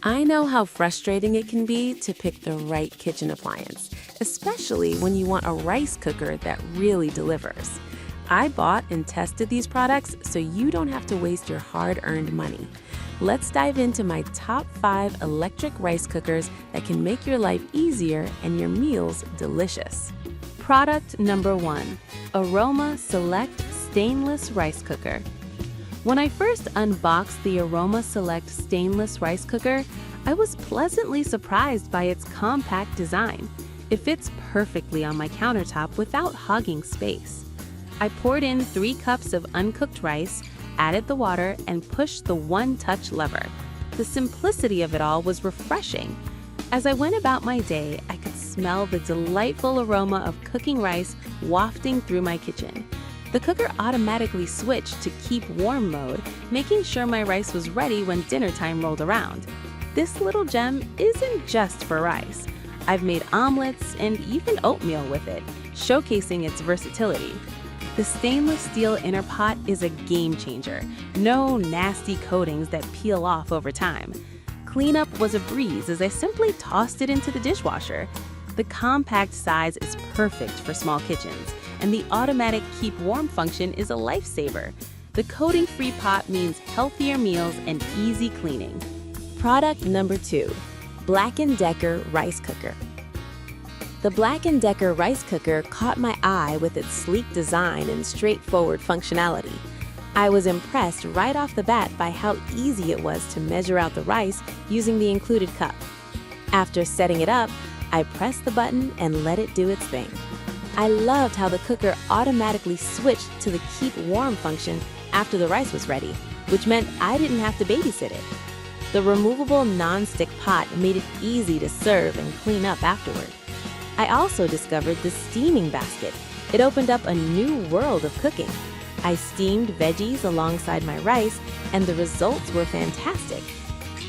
I know how frustrating it can be to pick the right kitchen appliance, especially when you want a rice cooker that really delivers. I bought and tested these products so you don't have to waste your hard-earned money. Let's dive into my top 5 electric rice cookers that can make your life easier and your meals delicious. Product number 1, Aroma Select Stainless Rice Cooker. When I first unboxed the Aroma Select Stainless Rice Cooker, I was pleasantly surprised by its compact design. It fits perfectly on my countertop without hogging space. I poured in 3 cups of uncooked rice, added the water, and pushed the one-touch lever. The simplicity of it all was refreshing. As I went about my day, I could smell the delightful aroma of cooking rice wafting through my kitchen. The cooker automatically switched to keep warm mode, making sure my rice was ready when dinner time rolled around. This little gem isn't just for rice. I've made omelets and even oatmeal with it, showcasing its versatility. The stainless steel inner pot is a game changer. No nasty coatings that peel off over time. Cleanup was a breeze as I simply tossed it into the dishwasher. The compact size is perfect for small kitchens, and the automatic keep warm function is a lifesaver. The coating-free pot means healthier meals and easy cleaning. Product number 2, Black & Decker Rice Cooker. The Black & Decker rice cooker caught my eye with its sleek design and straightforward functionality. I was impressed right off the bat by how easy it was to measure out the rice using the included cup. After setting it up, I pressed the button and let it do its thing. I loved how the cooker automatically switched to the keep warm function after the rice was ready, which meant I didn't have to babysit it. The removable non-stick pot made it easy to serve and clean up afterward. I also discovered the steaming basket. It opened up a new world of cooking. I steamed veggies alongside my rice, and the results were fantastic.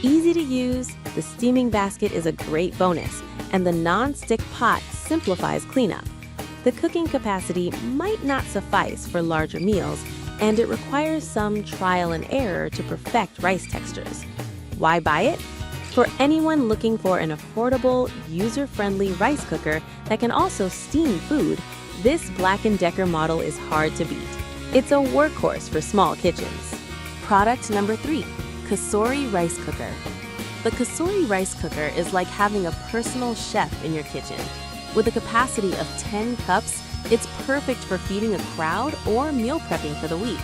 Easy to use, the steaming basket is a great bonus, and the non-stick pot simplifies cleanup. The cooking capacity might not suffice for larger meals, and it requires some trial and error to perfect rice textures. Why buy it? For anyone looking for an affordable, user-friendly rice cooker that can also steam food, this Black & Decker model is hard to beat. It's a workhorse for small kitchens. Product number 3, Kasori Rice Cooker. The Kasori rice cooker is like having a personal chef in your kitchen. With a capacity of 10 cups, it's perfect for feeding a crowd or meal prepping for the week.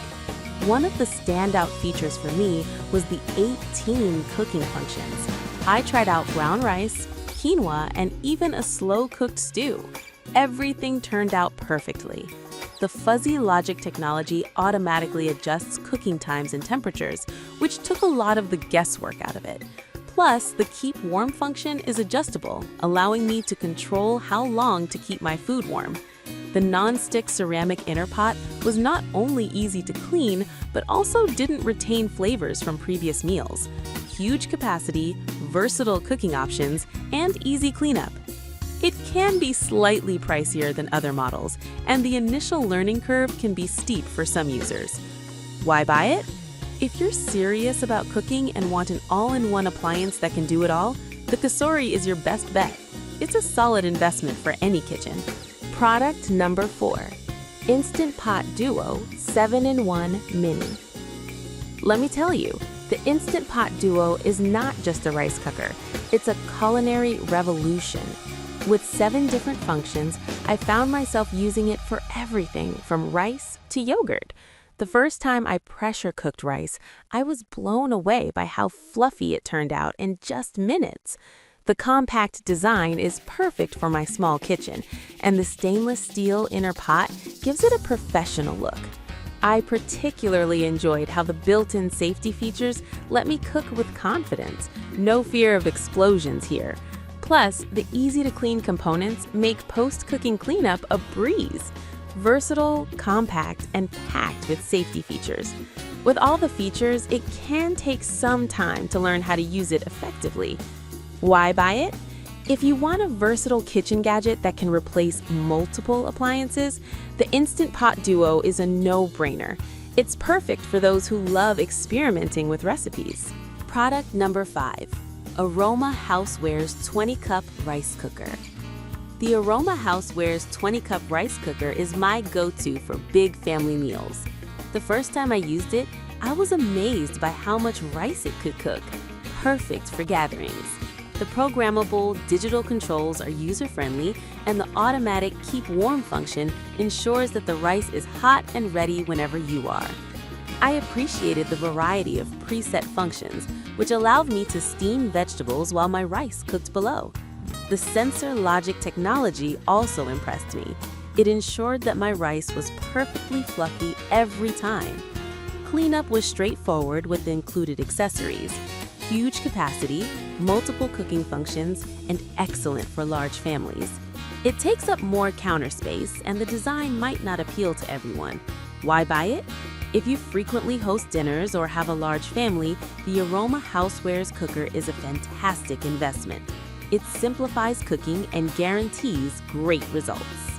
One of the standout features for me was the 18 cooking functions. I tried out brown rice, quinoa, and even a slow-cooked stew. Everything turned out perfectly. The fuzzy logic technology automatically adjusts cooking times and temperatures, which took a lot of the guesswork out of it. Plus, the keep warm function is adjustable, allowing me to control how long to keep my food warm. The non-stick ceramic inner pot was not only easy to clean, but also didn't retain flavors from previous meals. Huge capacity, versatile cooking options, and easy cleanup. It can be slightly pricier than other models, and the initial learning curve can be steep for some users. Why buy it? If you're serious about cooking and want an all-in-one appliance that can do it all, the Kasori is your best bet. It's a solid investment for any kitchen. Product number 4, Instant Pot Duo 7-in-1 Mini. Let me tell you, the Instant Pot Duo is not just a rice cooker, it's a culinary revolution. With 7 different functions, I found myself using it for everything from rice to yogurt. The first time I pressure cooked rice, I was blown away by how fluffy it turned out in just minutes. The compact design is perfect for my small kitchen, and the stainless steel inner pot gives it a professional look. I particularly enjoyed how the built-in safety features let me cook with confidence. No fear of explosions here. Plus, the easy-to-clean components make post-cooking cleanup a breeze. Versatile, compact, and packed with safety features. With all the features, it can take some time to learn how to use it effectively. Why buy it? If you want a versatile kitchen gadget that can replace multiple appliances, the Instant Pot Duo is a no-brainer. It's perfect for those who love experimenting with recipes. Product number 5, Aroma Housewares 20-Cup Rice Cooker. The Aroma Housewares 20-Cup Rice Cooker is my go-to for big family meals. The first time I used it, I was amazed by how much rice it could cook. Perfect for gatherings. The programmable digital controls are user-friendly, and the automatic keep warm function ensures that the rice is hot and ready whenever you are. I appreciated the variety of preset functions, which allowed me to steam vegetables while my rice cooked below. The sensor logic technology also impressed me. It ensured that my rice was perfectly fluffy every time. Cleanup was straightforward with the included accessories. Huge capacity, multiple cooking functions, and excellent for large families. It takes up more counter space, and the design might not appeal to everyone. Why buy it? If you frequently host dinners or have a large family, the Aroma Housewares cooker is a fantastic investment. It simplifies cooking and guarantees great results.